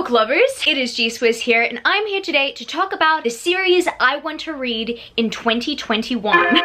book lovers, it is G-Swizz here, and I'm here today to talk about the series I want to read in 2021.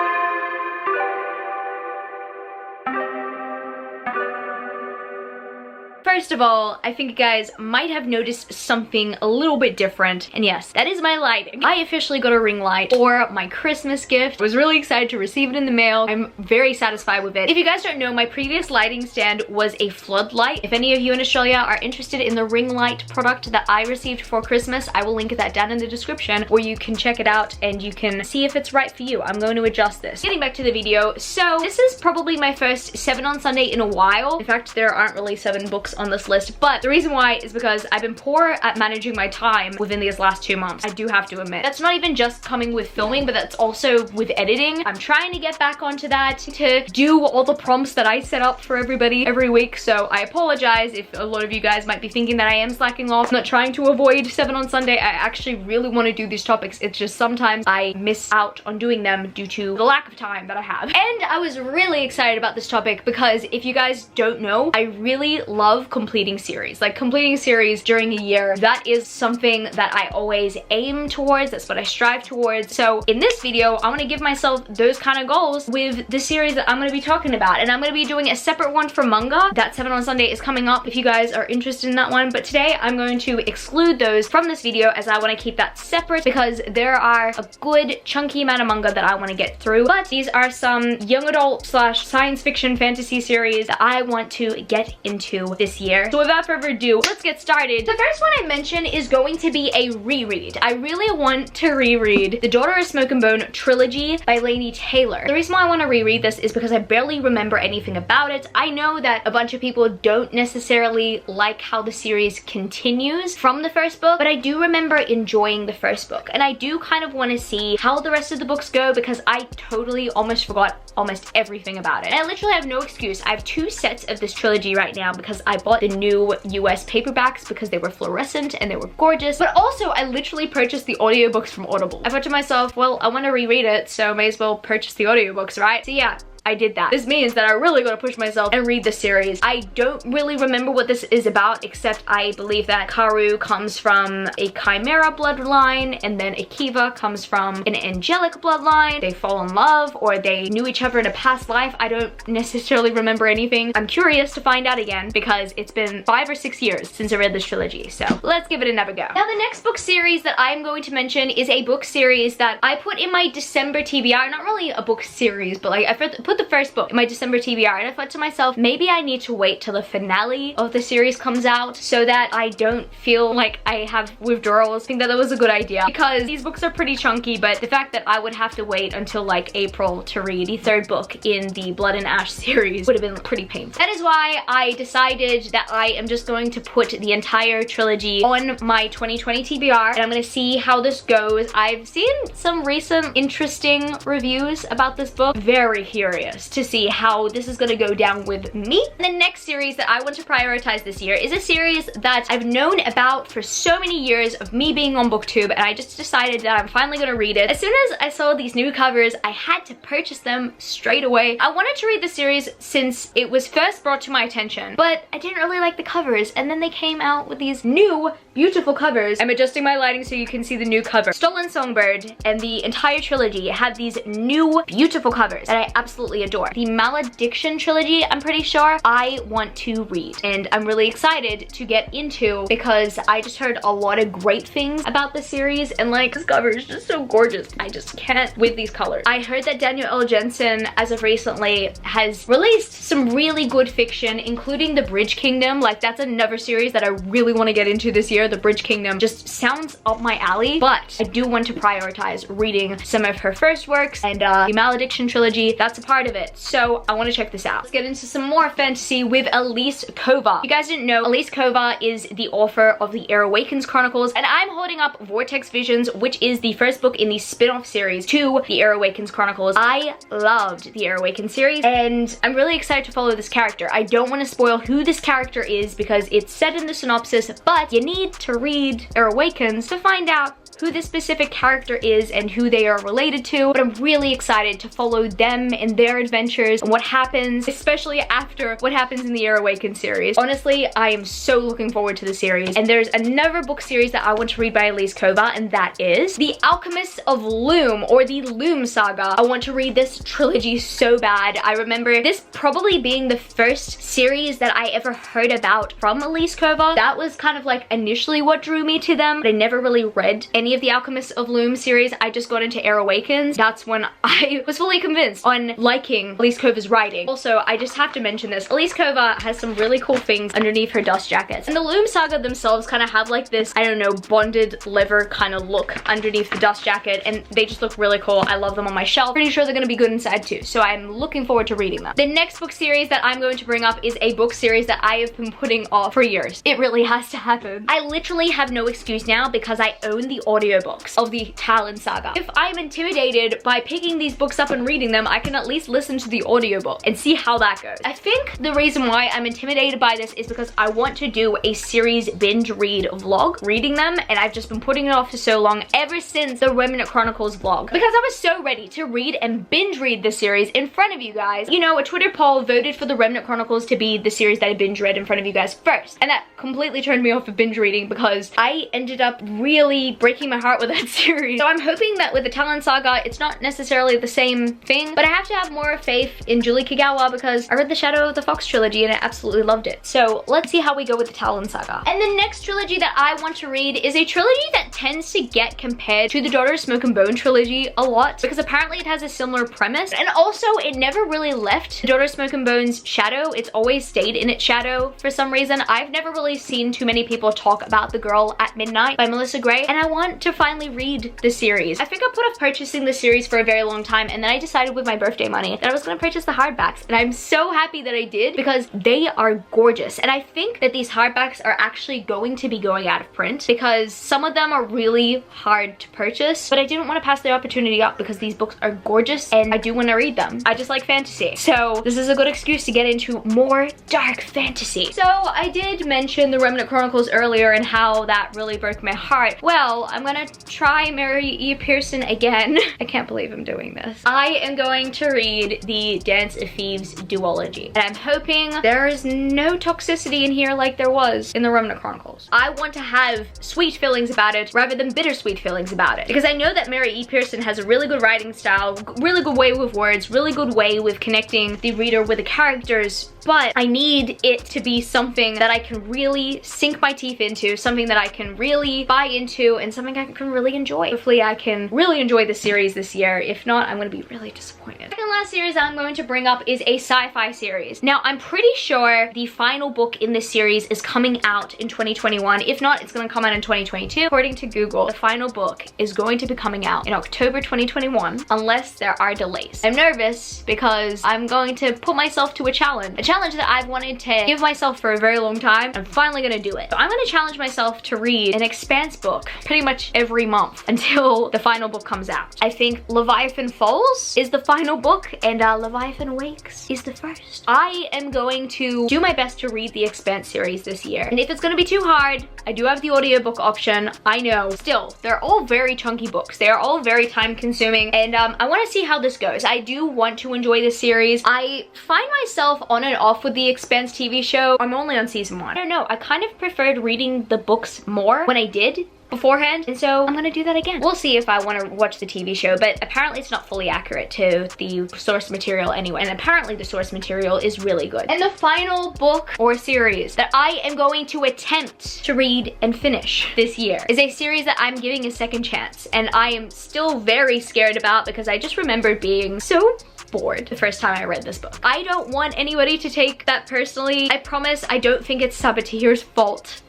First of all, I think you guys might have noticed something a little bit different, and yes, that is my lighting. I officially got a ring light for my Christmas gift. I was really excited to receive it in the mail. I'm very satisfied with it. If you guys don't know, my previous lighting stand was a floodlight. If any of you in Australia are interested in the ring light product that I received for Christmas, I will link that down in the description, or you can check it out and you can see if it's right for you. I'm going to adjust this. Getting back to the video, so this is probably my first 7 on Sunday in a while. In fact, there aren't really 7 books on this list, but the reason why is because I've been poor at managing my time within these last 2 months. I do have to admit. That's not even just coming with filming, but that's also with editing. I'm trying to get back onto that to do all the prompts that I set up for everybody every week, so I apologize if a lot of you guys might be thinking that I am slacking off. I'm not trying to avoid 7 on Sunday. I actually really want to do these topics. It's just sometimes I miss out on doing them due to the lack of time that I have. And I was really excited about this topic because if you guys don't know, I really love completing series. Like completing series during a year, that is something that I always aim towards. That's what I strive towards. So in this video, I want to give myself those kind of goals with the series that I'm going to be talking about. And I'm going to be doing a separate one for manga. That 7 on Sunday is coming up if you guys are interested in that one. But today I'm going to exclude those from this video as I want to keep that separate because there are a good chunky amount of manga that I want to get through. But these are some young adult / science fiction fantasy series that I want to get into this year. So without further ado, let's get started. The first one I mention is going to be a reread. I really want to reread the Daughter of Smoke and Bone trilogy by Laini Taylor. The reason why I want to reread this is because I barely remember anything about it. I know that a bunch of people don't necessarily like how the series continues from the first book, but I do remember enjoying the first book, and I do kind of want to see how the rest of the books go because I totally almost forgot almost everything about it. And I literally have no excuse. I have 2 sets of this trilogy right now because I bought the new US paperbacks because they were fluorescent and they were gorgeous, but also I literally purchased the audiobooks from Audible. I thought to myself, well, I want to reread it, so may as well purchase the audiobooks, right? So yeah, I did that. This means that I really gotta push myself and read the series. I don't really remember what this is about, except I believe that Karu comes from a Chimera bloodline, and then Akiva comes from an angelic bloodline. They fall in love, or they knew each other in a past life. I don't necessarily remember anything. I'm curious to find out again, because it's been 5 or 6 years since I read this trilogy, so let's give it another go. Now, the next book series that I'm going to mention is a book series that I put in my December TBR. Not really a book series, but like I put the first book in my December TBR, and I thought to myself, maybe I need to wait till the finale of the series comes out so that I don't feel like I have withdrawals. I think that was a good idea because these books are pretty chunky, but the fact that I would have to wait until like April to read the 3rd book in the Blood and Ash series would have been pretty painful. That is why I decided that I am just going to put the entire trilogy on my 2020 TBR, and I'm gonna see how this goes. I've seen some recent interesting reviews about this book. Very curious to see how this is gonna go down with me. And the next series that I want to prioritize this year is a series that I've known about for so many years of me being on BookTube, and I just decided that I'm finally gonna read it. As soon as I saw these new covers, I had to purchase them straight away. I wanted to read the series since it was first brought to my attention, but I didn't really like the covers, and then they came out with these new beautiful covers. I'm adjusting my lighting so you can see the new cover. Stolen Songbird and the entire trilogy had these new beautiful covers that I absolutely adore. The Malediction trilogy, I'm pretty sure I want to read, and I'm really excited to get into because I just heard a lot of great things about the series, and like this cover is just so gorgeous. I just can't with these colors. I heard that Daniel L. Jensen, as of recently, has released some really good fiction, including The Bridge Kingdom. Like that's another series that I really want to get into this year. The Bridge Kingdom just sounds up my alley, but I do want to prioritize reading some of her first works, and the Malediction trilogy, that's a part of it. So I want to check this out. Let's get into some more fantasy with Elise Kova. If you guys didn't know, Elise Kova is the author of the Air Awakens Chronicles, and I'm holding up Vortex Visions, which is the first book in the spin-off series to the Air Awakens Chronicles. I loved the Air Awakens series, and I'm really excited to follow this character. I don't want to spoil who this character is because it's said in the synopsis, but you need to read Air Awakens to find out who this specific character is and who they are related to, but I'm really excited to follow them and their adventures and what happens, especially after what happens in the Air Awakened series. Honestly, I am so looking forward to the series. And there's another book series that I want to read by Elise Kova, and that is The Alchemist of Loom, or the Loom Saga. I want to read this trilogy so bad. I remember this probably being the first series that I ever heard about from Elise Kova. That was kind of like initially what drew me to them, but I never really read any of the Alchemist of Loom series. I just got into Air Awakens. That's when I was fully convinced on liking Elise Kova's writing. Also, I just have to mention this. Elise Kova has some really cool things underneath her dust jackets. And the Loom Saga themselves kind of have like this, I don't know, bonded leather kind of look underneath the dust jacket, and they just look really cool. I love them on my shelf. Pretty sure they're gonna be good inside too, so I'm looking forward to reading them. The next book series that I'm going to bring up is a book series that I have been putting off for years. It really has to happen. I literally have no excuse now because I own the audiobooks of the Talon Saga. If I'm intimidated by picking these books up and reading them, I can at least listen to the audiobook and see how that goes. I think the reason why I'm intimidated by this is because I want to do a series binge read vlog reading them, and I've just been putting it off for so long, ever since the Remnant Chronicles vlog, because I was so ready to read and binge read this series in front of you guys. You know, a Twitter poll voted for the Remnant Chronicles to be the series that I binge read in front of you guys first, and that completely turned me off of binge reading because I ended up really breaking my heart with that series. So I'm hoping that with the Talon Saga, it's not necessarily the same thing, but I have to have more faith in Julie Kagawa because I read the Shadow of the Fox trilogy and I absolutely loved it. So let's see how we go with the Talon Saga. And the next trilogy that I want to read is a trilogy that tends to get compared to the Daughter of Smoke and Bone trilogy a lot, because apparently it has a similar premise, and also it never really left the Daughter of Smoke and Bone's shadow. It's always stayed in its shadow for some reason. I've never really seen too many people talk about The Girl at Midnight by Melissa Gray, and I want to finally read the series. I think I put off purchasing the series for a very long time, and then I decided with my birthday money that I was going to purchase the hardbacks, and I'm so happy that I did because they are gorgeous. And I think that these hardbacks are actually going to be going out of print because some of them are really hard to purchase, but I didn't want to pass the opportunity up because these books are gorgeous and I do want to read them. I just like fantasy, so this is a good excuse to get into more dark fantasy. So I did mention the Remnant Chronicles earlier and how that really broke my heart. Well, I'm gonna try Mary E. Pearson again. I can't believe I'm doing this. I am going to read the Dance of Thieves duology, and I'm hoping there is no toxicity in here like there was in the Remnant Chronicles. I want to have sweet feelings about it rather than bittersweet feelings about it, because I know that Mary E. Pearson has a really good writing style, really good way with words, really good way with connecting the reader with the characters, but I need it to be something that I can really sink my teeth into, something that I can really buy into, and something I can really enjoy. Hopefully I can really enjoy the series this year. If not, I'm gonna be really disappointed. The second last series I'm going to bring up is a sci-fi series. Now, I'm pretty sure the final book in this series is coming out in 2021. If not, it's gonna come out in 2022. According to Google, the final book is going to be coming out in October 2021, unless there are delays. I'm nervous because I'm going to put myself to a challenge that I've wanted to give myself for a very long time. I'm finally gonna do it. So I'm gonna challenge myself to read an Expanse book pretty much every month until the final book comes out. I think Leviathan Falls is the final book, and Leviathan Awakes is the first. I am going to do my best to read the Expanse series this year, and if it's gonna be too hard, I do have the audiobook option. I know. Still, they're all very chunky books. They are all very time consuming, and I want to see how this goes. I do want to enjoy this series. I find myself on and off with the Expanse TV show. I'm only on season 1. I don't know. I kind of preferred reading the books more when I did beforehand, and so I'm gonna do that again. We'll see if I want to watch the TV show, but apparently it's not fully accurate to the source material anyway, and apparently the source material is really good. And the final book or series that I am going to attempt to read and finish this year is a series that I'm giving a second chance, and I am still very scared about because I just remember being so bored the first time I read this book. I don't want anybody to take that personally. I promise I don't think it's Saboteur's fault.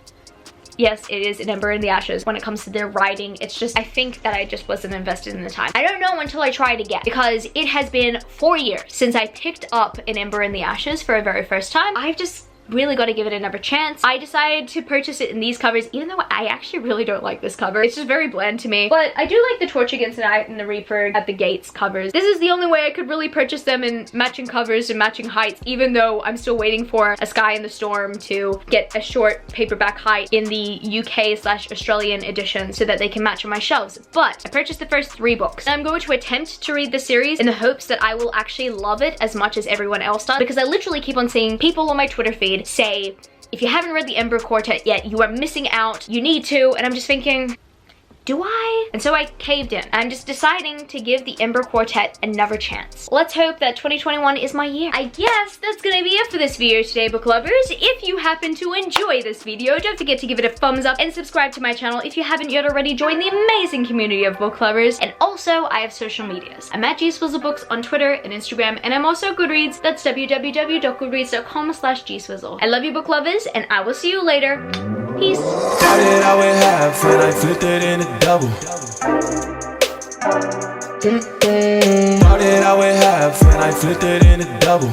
Yes, it is An Ember in the Ashes when it comes to their writing. It's just, I think that I just wasn't invested in the time. I don't know until I try it again, because it has been 4 years since I picked up An Ember in the Ashes for a very first time. I've just really got to give it another chance. I decided to purchase it in these covers, even though I actually really don't like this cover. It's just very bland to me. But I do like the Torch Against the Night and the Reaper at the Gates covers. This is the only way I could really purchase them in matching covers and matching heights, even though I'm still waiting for A Sky in the Storm to get a short paperback height in the UK/Australian edition so that they can match on my shelves. But I purchased the first 3 books. And I'm going to attempt to read the series in the hopes that I will actually love it as much as everyone else does, because I literally keep on seeing people on my Twitter feed say, if you haven't read the Ember Quartet yet, you are missing out, you need to, and I'm just thinking, do I? And so I caved in. I'm just deciding to give the Ember Quartet another chance. Let's hope that 2021 is my year. I guess that's gonna be it for this video today, book lovers. If you happen to enjoy this video, don't forget to give it a thumbs up and subscribe to my channel if you haven't yet already. Join the amazing community of book lovers. And also, I have social medias. I'm at gswizzelbooks on Twitter and Instagram, and I'm also Goodreads. That's www.goodreads.com/gswizzle. I love you, book lovers, and I will see you later. Peace. Started out with half and I flipped it into double. Started out with half and I flipped it into double.